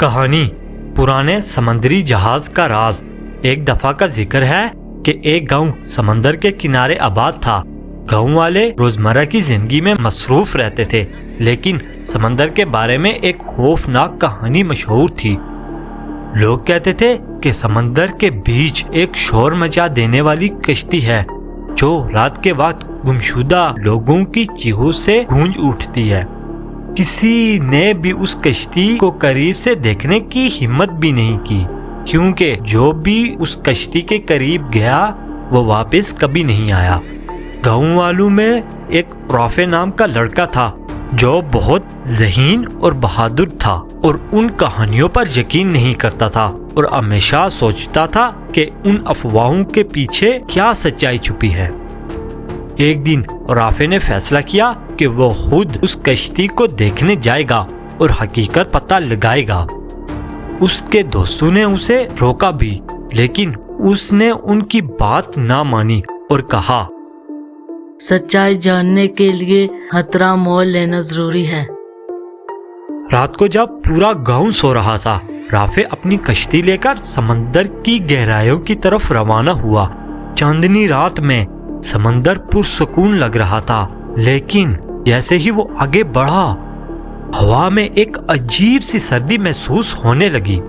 کہانی پرانے سمندری جہاز کا راز۔ ایک دفعہ کا ذکر ہے کہ ایک گاؤں سمندر کے کنارے آباد تھا۔ گاؤں والے روزمرہ کی زندگی میں مصروف رہتے تھے، لیکن سمندر کے بارے میں ایک خوفناک کہانی مشہور تھی۔ لوگ کہتے تھے کہ سمندر کے بیچ ایک شور مچا دینے والی کشتی ہے جو رات کے وقت گمشدہ لوگوں کی چیخوں سے گونج اٹھتی ہے۔ کسی نے بھی اس کشتی کو قریب سے دیکھنے کی ہمت بھی نہیں کی، کیونکہ جو بھی اس کشتی کے قریب گیا وہ واپس کبھی نہیں آیا۔ گاؤں والوں میں ایک رافع نام کا لڑکا تھا جو بہت ذہین اور بہادر تھا اور ان کہانیوں پر یقین نہیں کرتا تھا اور ہمیشہ سوچتا تھا کہ ان افواہوں کے پیچھے کیا سچائی چھپی ہے۔ ایک دن رافع نے فیصلہ کیا کہ وہ خود اس کشتی کو دیکھنے جائے گا اور حقیقت پتہ لگائے گا۔ اس کے دوستوں نے اسے روکا بھی، لیکن اس نے ان کی بات نہ مانی اور کہا، سچائی جاننے کے لیے خطرہ مول لینا ضروری ہے۔ رات کو جب پورا گاؤں سو رہا تھا، رافع اپنی کشتی لے کر سمندر کی گہرائیوں کی طرف روانہ ہوا۔ چاندنی رات میں سمندر پرسکون لگ رہا تھا، لیکن جیسے ہی وہ آگے بڑھا، ہوا میں ایک عجیب سی سردی محسوس ہونے لگی۔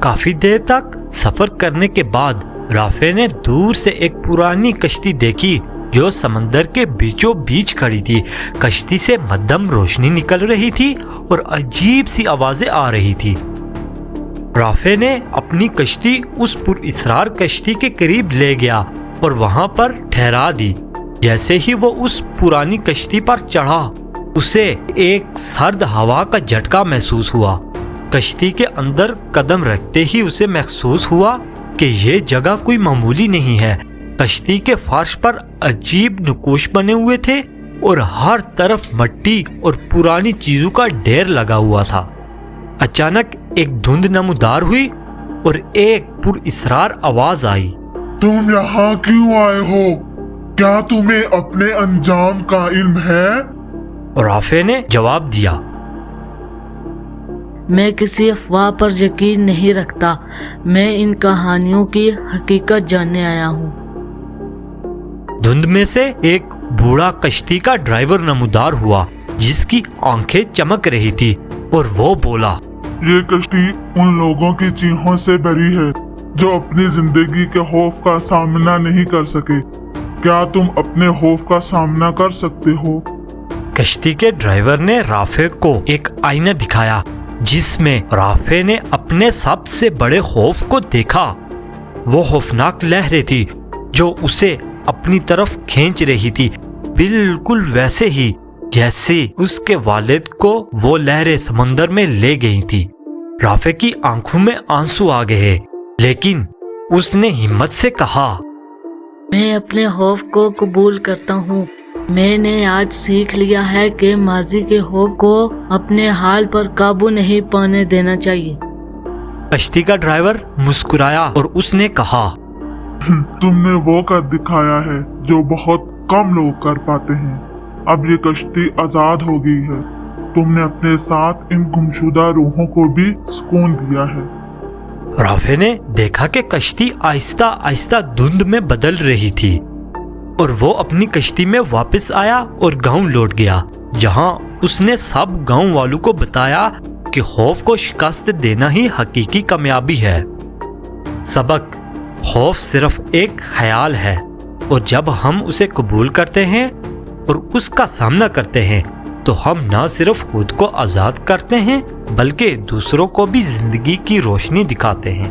کافی دیر تک سفر کرنے کے بعد رافع نے دور سے ایک پرانی کشتی دیکھی جو سمندر کے بیچوں بیچ کھڑی تھی۔ کشتی سے مدھم روشنی نکل رہی تھی اور عجیب سی آوازیں آ رہی تھی۔ رافع نے اپنی کشتی اس پراسرار کشتی کے قریب لے گیا اور وہاں پر ٹھہرا دی۔ جیسے ہی وہ اس پرانی کشتی پر چڑھا، اسے ایک سرد ہوا کا جھٹکا محسوس ہوا۔ کشتی کے اندر قدم رکھتے ہی اسے محسوس ہوا کہ یہ جگہ کوئی معمولی نہیں ہے۔ کشتی کے فرش پر عجیب نقوش بنے ہوئے تھے اور ہر طرف مٹی اور پرانی چیزوں کا ڈھیر لگا ہوا تھا۔ اچانک ایک دھند نمودار ہوئی اور ایک پراسرار آواز آئی، تم یہاں کیوں آئے ہو؟ کیا تمہیں اپنے انجام کا علم ہے؟ رافع نے جواب دیا، میں کسی افواہ پر یقین نہیں رکھتا، میں ان کہانیوں کی حقیقت جاننے آیا ہوں۔ دھند میں سے ایک بوڑھا کشتی کا ڈرائیور نمودار ہوا جس کی آنکھیں چمک رہی تھی، اور وہ بولا، یہ کشتی ان لوگوں کی چیخوں سے بھری ہے جو اپنی زندگی کے خوف کا سامنا نہیں کر سکے۔ کیا تم اپنے خوف کا سامنا کر سکتے ہو؟ کشتی کے ڈرائیور نے رافع کو ایک آئینہ دکھایا جس میں رافع نے اپنے سب سے بڑے خوف کو دیکھا۔ وہ خوفناک لہریں تھی جو اسے اپنی طرف کھینچ رہی تھی، بالکل ویسے ہی جیسے اس کے والد کو وہ لہریں سمندر میں لے گئی تھی۔ رافع کی آنکھوں میں آنسو آ گئے، لیکن اس نے ہمت سے کہا، میں اپنے خوف کو قبول کرتا ہوں۔ میں نے آج سیکھ لیا ہے کہ ماضی کے خوف کو اپنے حال پر قابو نہیں پانے دینا چاہیے۔ کشتی کا ڈرائیور مسکرایا اور اس نے کہا، تم نے وہ کر دکھایا ہے جو بہت کم لوگ کر پاتے ہیں۔ اب یہ کشتی آزاد ہو گئی ہے۔ تم نے اپنے ساتھ ان گمشدہ روحوں کو بھی سکون دیا ہے۔ رافع نے دیکھا کہ کشتی آہستہ آہستہ دھند میں بدل رہی تھی اور وہ اپنی کشتی میں واپس آیا اور گاؤں لوٹ گیا، جہاں اس نے سب گاؤں والوں کو بتایا کہ خوف کو شکست دینا ہی حقیقی کامیابی ہے۔ سبق: خوف صرف ایک خیال ہے، اور جب ہم اسے قبول کرتے ہیں اور اس کا سامنا کرتے ہیں تو ہم نہ صرف خود کو آزاد کرتے ہیں بلکہ دوسروں کو بھی زندگی کی روشنی دکھاتے ہیں۔